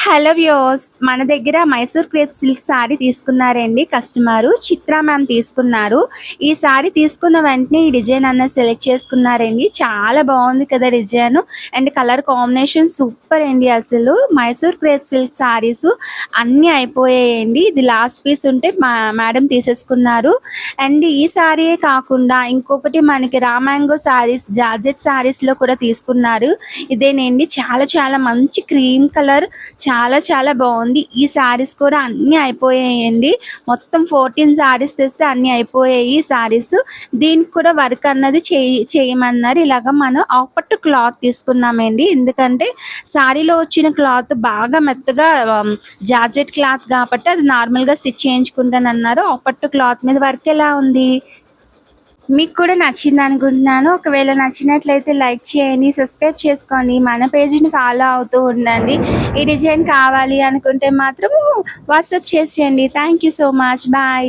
Hello viewers, మన దగ్గర Mysore crepe silk sorry తీసుకున్నారండి కస్టమరు చిత్రా మ్యామ్ తీసుకున్నారు. ఈ సారీ తీసుకున్న వెంటనే ఈ డిజైన్ అన్నది సెలెక్ట్ చేసుకున్నారండి. చాలా బాగుంది కదా design and colour combination super అండి. అసలు మైసూర్ క్రేప్ సిల్క్ సారీస్ అన్నీ అయిపోయాయండి. ఇది లాస్ట్ పీస్ ఉంటే మేడం తీసేసుకున్నారు. అండ్ ఈ సారీయే కాకుండా ఇంకొకటి మనకి రామాంగో సారీస్ జార్జెట్ సారీస్లో కూడా తీసుకున్నారు. ఇదేనండి చాలా చాలా మంచి క్రీమ్ కలర్, చాలా చాలా బాగుంది. ఈ సారీస్ కూడా అన్నీ అయిపోయాయండి. మొత్తం 14 సారీస్ తెస్తే అన్నీ అయిపోయాయి ఈ సారీస్. దీనికి కూడా వర్క్ అన్నది చేయమన్నారు. ఇలాగ మనం ఆపట్టు క్లాత్ తీసుకున్నామండి. ఎందుకంటే సారీలో వచ్చిన క్లాత్ బాగా మెత్తగా జార్జెట్ క్లాత్ కాబట్టి అది నార్మల్గా స్టిచ్ చేయించుకుంటానన్నారు. ఆపట్టు క్లాత్ మీద వర్క్ ఎలా ఉంది? మీకు కూడా నచ్చింది అనుకుంటున్నాను. ఒకవేళ నచ్చినట్లయితే లైక్ చేయండి, సబ్స్క్రైబ్ చేసుకోండి, మన పేజీని ఫాలో అవుతూ ఉండండి. ఈ డిజైన్ కావాలి అనుకుంటే మాత్రం వాట్సాప్ చేసేయండి. Thank you so much. Bye.